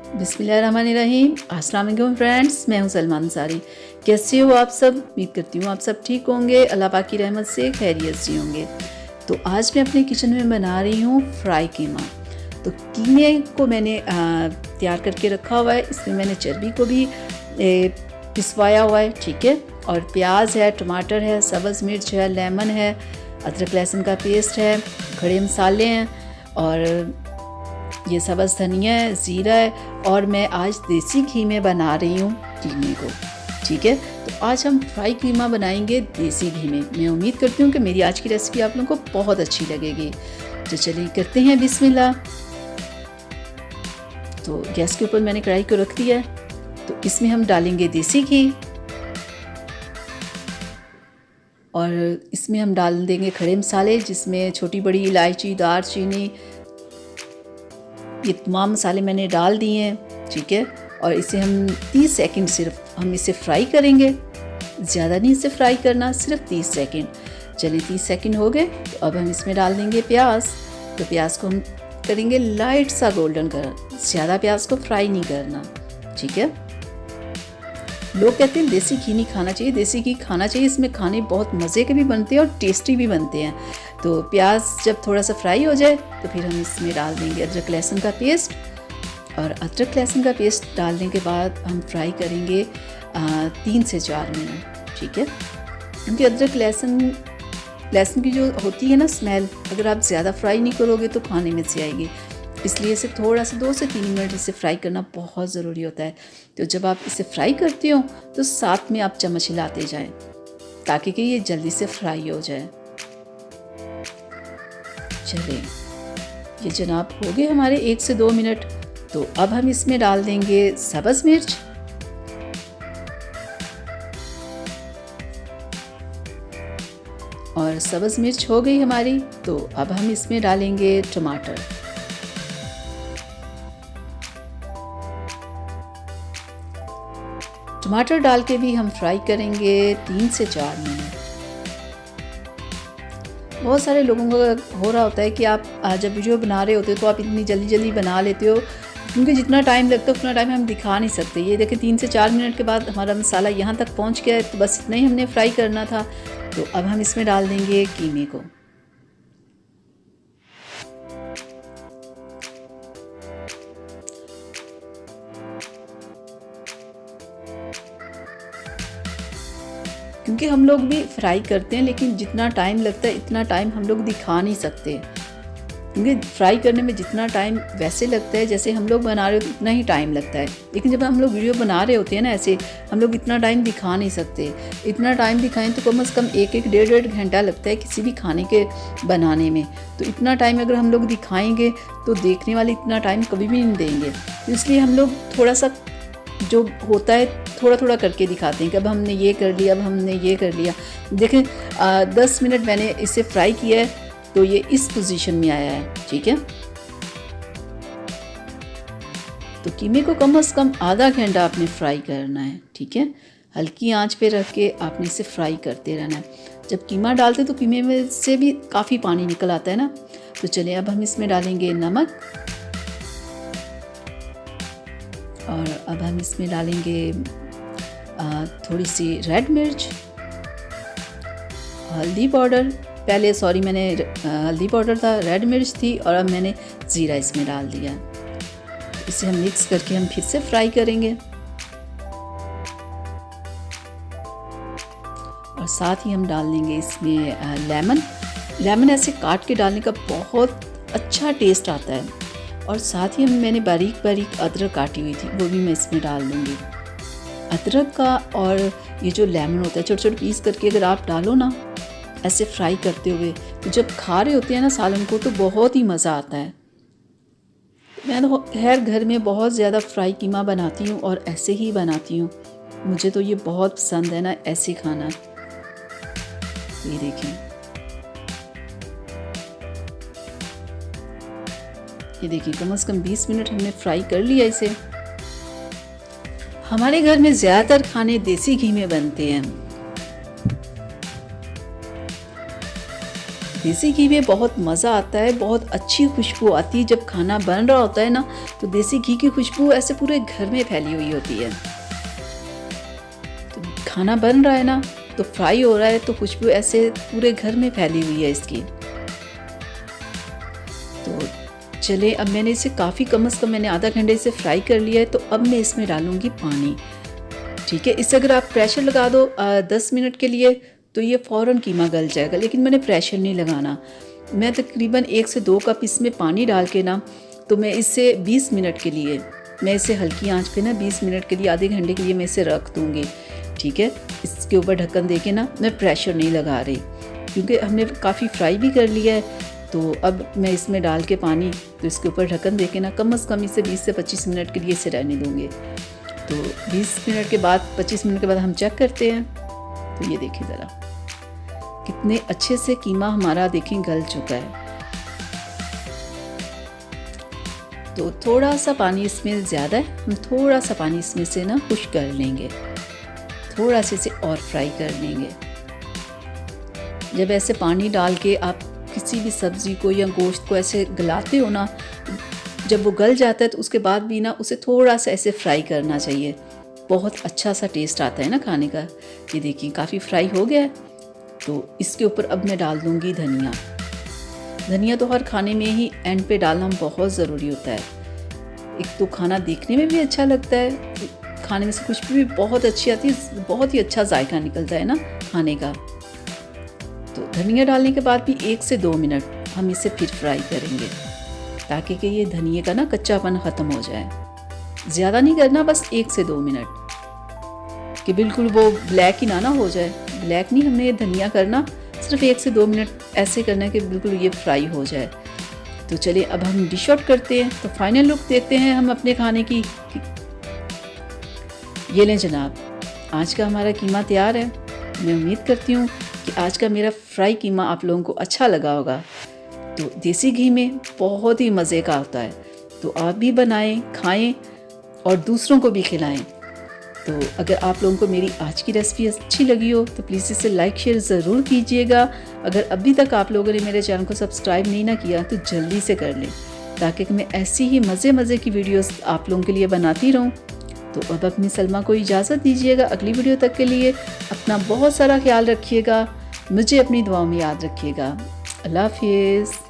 बिस्मिल्लाहिर्रहमानिर्रहीम। अस्सलाम वालेकुम फ्रेंड्स, मैं हूं सलमा अंसारी। कैसे हो आप सब? उम्मीद करती हूँ आप सब ठीक होंगे, अल्लाह पाक की रहमत से खैरियत से होंगे। तो आज मैं अपने किचन में बना रही हूँ फ्राई कीमा। तो कीमे को मैंने तैयार करके रखा हुआ है। इसमें मैंने चर्बी को भी पिसवाया हुआ है, ठीक है। और प्याज है, टमाटर है, सब्ज़ मिर्च है, लेमन है, अदरक लहसुन का पेस्ट है, खड़े मसाले हैं और ये सब्ज़ धनिया है, ज़ीरा है। और मैं आज देसी घी में बना रही हूँ कीमे को, ठीक है। तो आज हम फ्राई कीमा बनाएंगे देसी घी में। मैं उम्मीद करती हूँ कि मेरी आज की रेसिपी आप लोगों को बहुत अच्छी लगेगी। तो चलिए करते हैं बिस्मिल्लाह। तो गैस के ऊपर मैंने कढ़ाई को रख दिया है। तो इसमें हम डालेंगे देसी घी और इसमें हम डाल देंगे खड़े मसाले, जिसमें छोटी बड़ी इलायची, दालचीनी, ये तमाम मसाले मैंने डाल दिए हैं, ठीक है। और इसे हम 30 सेकंड सिर्फ हम इसे फ्राई करेंगे, ज़्यादा नहीं इसे फ्राई करना, सिर्फ 30 सेकंड। चलिए 30 सेकंड हो गए। तो अब हम इसमें डाल देंगे प्याज। तो प्याज को हम करेंगे लाइट सा गोल्डन कलर, ज़्यादा प्याज को फ्राई नहीं करना, ठीक है। लोग कहते हैं देसी घी नहीं खाना चाहिए, देसी घी खाना चाहिए। इसमें खाने बहुत मज़े के भी बनते हैं और टेस्टी भी बनते हैं। तो प्याज जब थोड़ा सा फ्राई हो जाए तो फिर हम इसमें डाल देंगे अदरक लहसुन का पेस्ट। और अदरक लहसुन का पेस्ट डालने के बाद हम फ्राई करेंगे 3 से 4 मिनट, ठीक है। क्योंकि अदरक लहसुन की जो होती है ना स्मेल, अगर आप ज़्यादा फ्राई नहीं करोगे तो खाने में से आएगी। इसलिए इसे थोड़ा सा 2 से 3 मिनट इसे फ्राई करना बहुत ज़रूरी होता है। तो जब आप इसे फ्राई करते हो तो साथ में आप चम्मच हिलाते जाएं ताकि कि ये जल्दी से फ्राई हो जाए। चलिए ये जनाब हो गए हमारे 1 से 2 मिनट। तो अब हम इसमें डाल देंगे सब्ज़ मिर्च और सब्ज़ मिर्च हो गई हमारी। तो अब हम इसमें डालेंगे टमाटर। टमाटर डाल के भी हम फ्राई करेंगे 3 से 4 मिनट। बहुत सारे लोगों का हो रहा होता है कि आप जब वीडियो बना रहे होते हो तो आप इतनी जल्दी जल्दी बना लेते हो, क्योंकि जितना टाइम लगता है उतना टाइम हम दिखा नहीं सकते। ये देखिए 3 से 4 मिनट के बाद हमारा मसाला यहाँ तक पहुँच गया है। तो बस इतना ही हमने फ्राई करना था। तो अब हम इसमें डाल देंगे कीमे को। क्योंकि हम लोग भी फ्राई करते हैं, लेकिन जितना टाइम लगता है इतना टाइम हम लोग दिखा नहीं सकते। क्योंकि फ्राई करने में जितना टाइम वैसे लगता है जैसे हम लोग बना रहे हो उतना ही टाइम लगता है, लेकिन जब हम लोग वीडियो बना रहे होते हैं ना ऐसे, हम लोग इतना टाइम दिखा नहीं सकते। इतना टाइम दिखाएं तो कम से कम 1-1, 1.5 घंटा लगता है किसी भी खाने के बनाने में। तो इतना टाइम अगर हम लोग दिखाएंगे तो देखने वाले इतना टाइम कभी भी नहीं देंगे। तो इसलिए हम लोग थोड़ा सा जो होता है थोड़ा थोड़ा करके दिखाते हैं कि अब हमने ये कर लिया, अब हमने ये कर लिया। देखें 10 मिनट मैंने इसे फ्राई किया है तो ये इस पोजीशन में आया है, ठीक है। तो कीमे को कम से कम आधा घंटा आपने फ्राई करना है, ठीक है। हल्की आंच पे रख के आपने इसे फ्राई करते रहना है। जब कीमा डालते तो कीमे में से भी काफ़ी पानी निकल आता है ना। तो चलिए अब हम इसमें डालेंगे नमक और अब हम इसमें डालेंगे थोड़ी सी रेड मिर्च, हल्दी पाउडर। पहले मैंने हल्दी पाउडर था, रेड मिर्च थी और अब मैंने ज़ीरा इसमें डाल दिया। इसे हम मिक्स करके हम फिर से फ्राई करेंगे। और साथ ही हम डाल देंगे इसमें लेमन ऐसे काट के डालने का बहुत अच्छा टेस्ट आता है। और साथ ही मैंने बारीक बारीक अदरक काटी हुई थी, वो भी मैं इसमें डाल दूँगी। अदरक का और ये जो लेमन होता है छोटे छोटे पीस करके अगर आप डालो ना ऐसे फ्राई करते हुए, तो जब खा रहे होते हैं ना सालन को तो बहुत ही मज़ा आता है। मैं तो खैर घर में बहुत ज़्यादा फ्राई कीमा बनाती हूँ और ऐसे ही बनाती हूँ। मुझे तो ये बहुत पसंद है ना ऐसे खाना। ये देखें, ये देखिए कम से कम 20 मिनट हमने फ्राई कर लिया इसे। हमारे घर में ज़्यादातर खाने देसी घी में बनते हैं। देसी घी में बहुत मज़ा आता है, बहुत अच्छी खुशबू आती है। जब खाना बन रहा होता है ना तो देसी घी की खुशबू ऐसे पूरे घर में फैली हुई होती है। तो खाना बन रहा है ना तो फ्राई हो रहा है तो खुशबू ऐसे पूरे घर में फैली हुई है इसकी। तो चले, अब मैंने इसे काफ़ी कम से कम मैंने आधा घंटे से फ्राई कर लिया है। तो अब मैं इसमें डालूँगी पानी। ठीक है, इसे अगर आप प्रेशर लगा दो 10 मिनट के लिए तो ये फ़ौरन कीमा गल जाएगा, लेकिन मैंने प्रेशर नहीं लगाना। मैं तकरीबन 1 से 2 कप इसमें पानी डाल के ना तो मैं इसे 20 मिनट के लिए, मैं इसे हल्की आंच पे ना 20 मिनट के लिए, आधे घंटे के लिए मैं इसे रख दूँगी। ठीक है, इसके ऊपर ढक्कन दे के ना मैं प्रेशर नहीं लगा रही क्योंकि हमने काफ़ी फ्राई भी कर लिया है। तो अब मैं इसमें डाल के पानी, तो इसके ऊपर ढक्कन दे के ना कम से कम इसे 20 से 25 मिनट के लिए इसे रहने दूँगी। तो 20 मिनट के बाद, 25 मिनट के बाद हम चेक करते हैं। तो ये देखिए ज़रा कितने अच्छे से कीमा हमारा देखें गल चुका है। तो थोड़ा सा पानी इसमें ज़्यादा है, हम थोड़ा सा पानी इसमें से ना खुश कर लेंगे, थोड़ा सा इसे और फ्राई कर लेंगे। जब ऐसे पानी डाल के आप किसी भी सब्ज़ी को या गोश्त को ऐसे गलाते हो ना, जब वो गल जाता है तो उसके बाद भी ना उसे थोड़ा सा ऐसे फ्राई करना चाहिए। बहुत अच्छा सा टेस्ट आता है ना खाने का। ये देखिए काफ़ी फ्राई हो गया है। तो इसके ऊपर अब मैं डाल दूँगी धनिया। धनिया तो हर खाने में ही एंड पे डालना बहुत ज़रूरी होता है। एक तो खाना देखने में भी अच्छा लगता है, खाने में से खुशबू भी बहुत अच्छी आती है, बहुत ही अच्छा जायका निकलता है ना खाने का। तो धनिया डालने के बाद भी 1 से 2 मिनट हम इसे फिर फ्राई करेंगे ताकि कि ये धनिया का ना कच्चापन ख़त्म हो जाए। ज़्यादा नहीं करना, बस 1 से 2 मिनट कि बिल्कुल वो ब्लैक ही ना हो जाए। ब्लैक नहीं हमने ये धनिया करना, सिर्फ 1 से 2 मिनट ऐसे करना है कि बिल्कुल ये फ्राई हो जाए। तो चलिए अब हम डिश आउट करते हैं। तो फाइनल लुक देखते हैं हम अपने खाने की। ये लें जनाब, आज का हमारा कीमा तैयार है। मैं उम्मीद करती हूँ कि आज का मेरा फ्राई कीमा आप लोगों को अच्छा लगा होगा। तो देसी घी में बहुत ही मज़े का होता है, तो आप भी बनाएं, खाएं और दूसरों को भी खिलाएं। तो अगर आप लोगों को मेरी आज की रेसिपी अच्छी लगी हो तो प्लीज़ इसे लाइक शेयर ज़रूर कीजिएगा। अगर अभी तक आप लोगों ने मेरे चैनल को सब्सक्राइब नहीं ना किया तो जल्दी से कर लें ताकि मैं ऐसी ही मज़े की वीडियोस आप लोगों के लिए बनाती रहूं। तो अब अपनी सलमा को इजाज़त दीजिएगा। अगली वीडियो तक के लिए अपना बहुत सारा ख्याल रखिएगा, मुझे अपनी दुआओं में याद रखिएगा। अल्लाह हाफिज़।